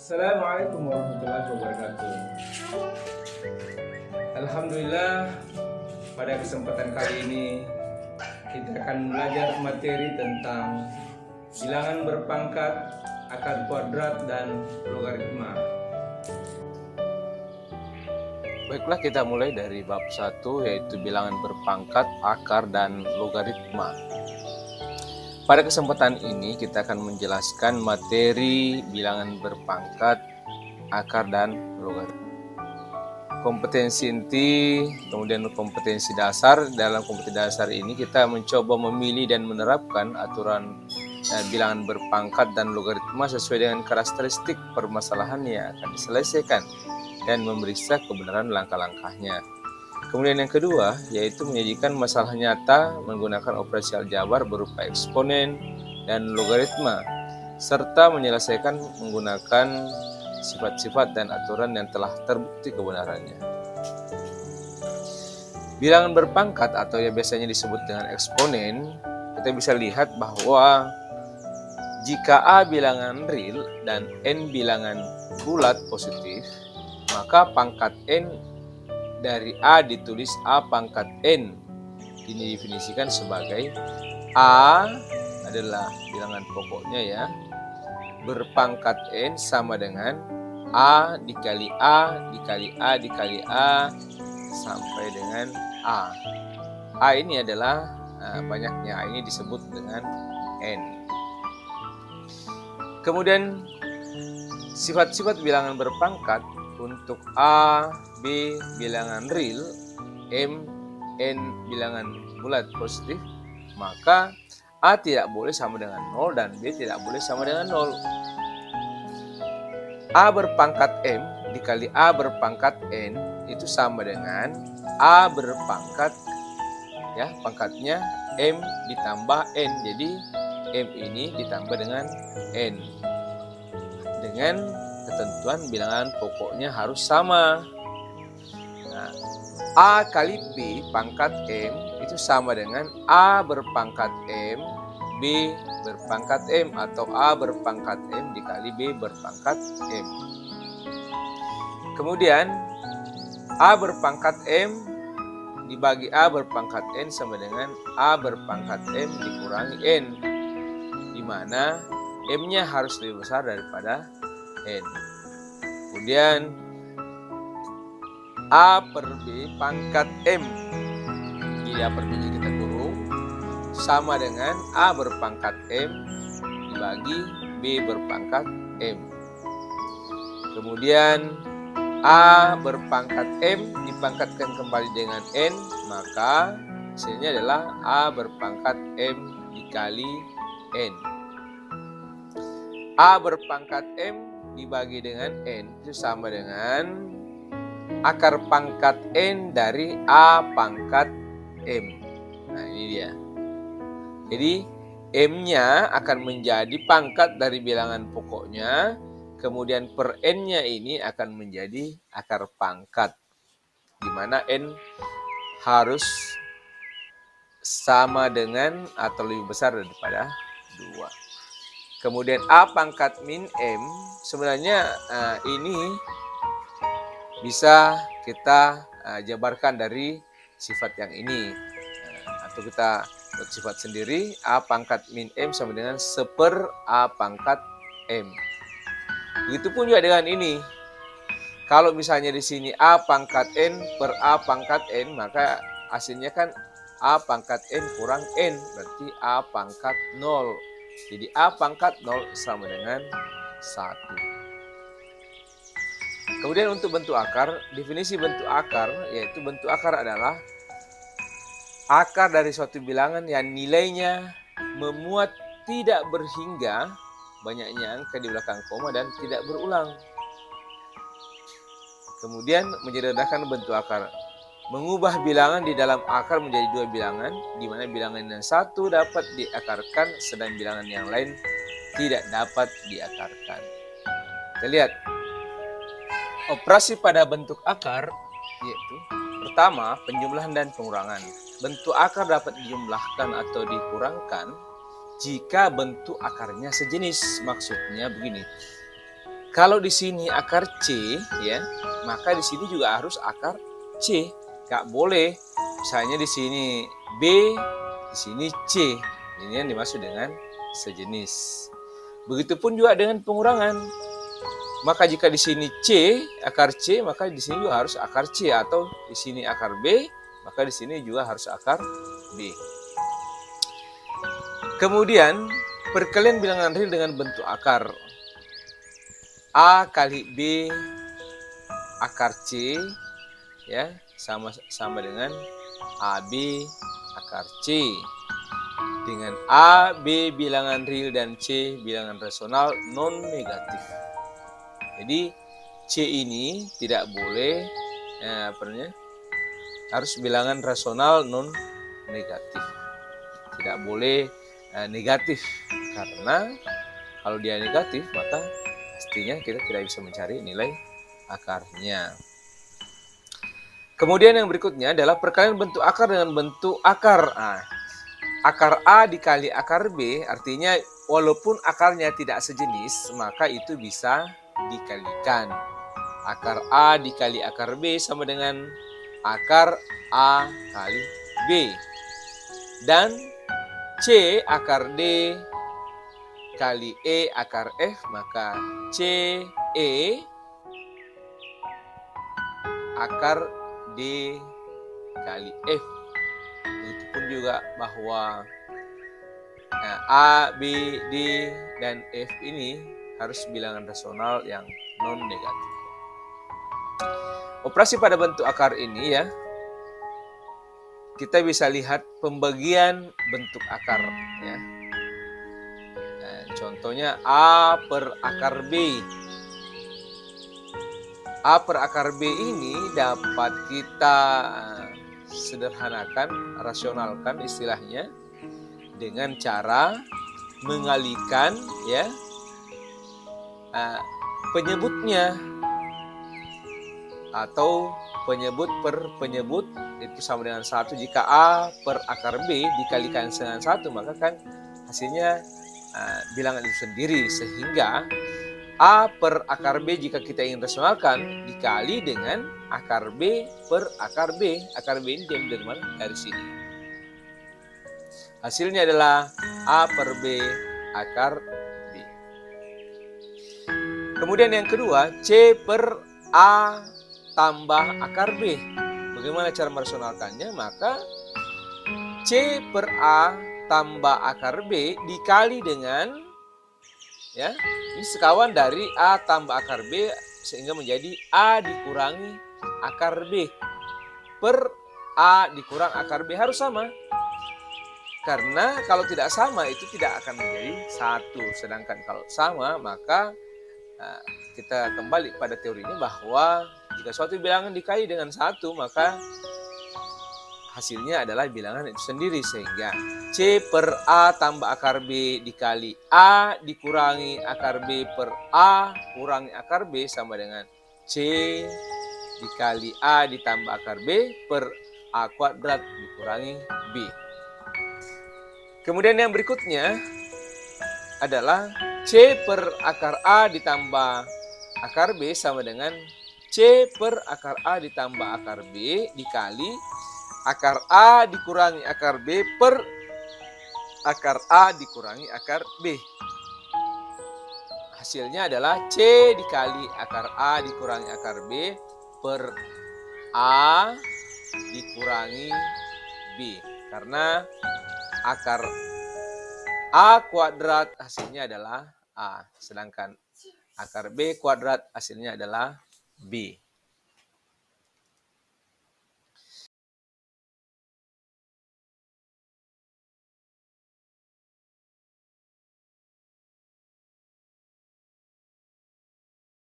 Assalamualaikum warahmatullahi wabarakatuh. Alhamdulillah, pada kesempatan kali ini kita akan belajar materi tentang bilangan berpangkat, akar kuadrat, dan logaritma. Baiklah, kita mulai dari bab 1, yaitu bilangan berpangkat, akar, dan logaritma. Pada kesempatan ini kita akan menjelaskan materi bilangan berpangkat, akar, dan logaritma. Kompetensi inti, kemudian kompetensi dasar. Dalam kompetensi dasar ini kita mencoba memilih dan menerapkan aturan bilangan berpangkat dan logaritma sesuai dengan karakteristik permasalahan yang akan diselesaikan dan memeriksa kebenaran langkah-langkahnya. Kemudian yang kedua, yaitu menyajikan masalah nyata menggunakan operasi aljabar berupa eksponen dan logaritma, serta menyelesaikan menggunakan sifat-sifat dan aturan yang telah terbukti kebenarannya. Bilangan berpangkat atau yang biasanya disebut dengan eksponen, kita bisa lihat bahwa jika A bilangan real dan N bilangan bulat positif, maka pangkat N dari A ditulis A pangkat N. Ini didefinisikan sebagai A adalah bilangan pokoknya ya, berpangkat N sama dengan A dikali A dikali A dikali A sampai dengan A. A ini adalah banyaknya, A ini disebut dengan N. Kemudian sifat-sifat bilangan berpangkat untuk A, B bilangan real, M, N bilangan bulat positif, maka A tidak boleh sama dengan 0 dan B tidak boleh sama dengan 0. A berpangkat M dikali A berpangkat N itu sama dengan A berpangkat, ya, pangkatnya M ditambah N. Jadi M ini ditambah dengan N. Dengan ketentuan bilangan pokoknya harus sama. Nah, A kali B pangkat M itu sama dengan A berpangkat M, B berpangkat M, atau A berpangkat M dikali B berpangkat M. Kemudian A berpangkat M dibagi A berpangkat N sama dengan A berpangkat M dikurangi N, di mana M-nya harus lebih besar daripada N. Kemudian A per B pangkat M, jadi A per B-nya kita kurung, sama dengan A berpangkat M dibagi B berpangkat M. Kemudian A berpangkat M dipangkatkan kembali dengan N, maka hasilnya adalah A berpangkat M dikali N. A berpangkat M dibagi dengan N itu sama dengan akar pangkat N dari A pangkat M. Nah, ini dia. Jadi M-nya akan menjadi pangkat dari bilangan pokoknya, kemudian per N-nya ini akan menjadi akar pangkat, di mana N harus sama dengan atau lebih besar daripada 2. Kemudian A pangkat min M, sebenarnya ini bisa kita jabarkan dari sifat yang ini, atau kita buat sifat sendiri. A pangkat min M sama dengan 1/, A pangkat M. Begitupun juga dengan ini. Kalau misalnya di sini A pangkat N per A pangkat N, maka hasilnya kan A pangkat N kurang N, berarti A pangkat 0. Jadi A pangkat 0 sama dengan 1. Kemudian untuk bentuk akar, definisi bentuk akar, yaitu bentuk akar adalah akar dari suatu bilangan yang nilainya memuat tidak berhingga, banyaknya angka di belakang koma, dan tidak berulang. Kemudian menyederhanakan bentuk akar, mengubah bilangan di dalam akar menjadi 2 bilangan, di mana bilangan yang satu dapat diakarkan, sedang bilangan yang lain tidak dapat diakarkan. Kita lihat operasi pada bentuk akar, yaitu pertama, penjumlahan dan pengurangan. Bentuk akar dapat dijumlahkan atau dikurangkan jika bentuk akarnya sejenis. Maksudnya begini, Kalau di sini akar C, ya, maka di sini juga harus akar C. Gak boleh, misalnya di sini B, di sini C. Ini yang dimaksud dengan sejenis. Begitupun juga dengan pengurangan. Maka jika di sini C, akar C, maka di sini juga harus akar C. Atau di sini akar B, maka di sini juga harus akar B. Kemudian, perkalian bilangan real dengan bentuk akar. A kali B akar C, ya, sama dengan AB akar C. Dengan A, B bilangan real dan C bilangan rasional non negatif. Jadi C ini tidak boleh harus bilangan rasional non negatif. Tidak boleh negatif, karena kalau dia negatif maka pastinya kita tidak bisa mencari nilai akarnya. Kemudian yang berikutnya adalah perkalian bentuk akar dengan bentuk akar. Akar A dikali akar B, artinya walaupun akarnya tidak sejenis, maka itu bisa dikalikan. Akar A dikali akar B sama dengan akar A kali B. Dan C akar D kali E akar F, maka C E akar D kali F. Begitupun juga bahwa A, B, D, dan F ini harus bilangan rasional yang non negatif. Operasi pada bentuk akar ini, ya, kita bisa lihat pembagian bentuk akar, ya. Contohnya A per akar B. A per akar B ini dapat kita sederhanakan, rasionalkan istilahnya dengan cara mengalihkan, ya, penyebutnya, atau penyebut per penyebut itu sama dengan 1. Jika A per akar B dikalikan dengan 1, maka kan hasilnya bilangan itu sendiri, sehingga A per akar B jika kita ingin rasionalkan dikali dengan akar B per akar B. Akar B ini diambil dari mana? Dari sini. Hasilnya adalah A per B akar B. Kemudian yang kedua, C per A tambah akar B. Bagaimana cara merasionalkannya? Maka C per A tambah akar B dikali dengan, ya, ini sekawan dari A tambah akar B sehingga menjadi A dikurangi akar B per A dikurang akar B, harus sama. Karena kalau tidak sama itu tidak akan menjadi 1. Sedangkan kalau sama maka kita kembali pada teori ini bahwa jika suatu bilangan dikali dengan 1 maka hasilnya adalah bilangan itu sendiri, sehingga C per A tambah akar B dikali A dikurangi akar B per A kurangi akar B sama dengan C dikali A ditambah akar B per A kuadrat dikurangi B. Kemudian yang berikutnya adalah C per akar A ditambah akar B sama dengan C per akar A ditambah akar B dikali akar A dikurangi akar B per akar A dikurangi akar B. Hasilnya adalah C dikali akar A dikurangi akar B per A dikurangi B. Karena akar A kuadrat hasilnya adalah A, sedangkan akar B kuadrat hasilnya adalah B.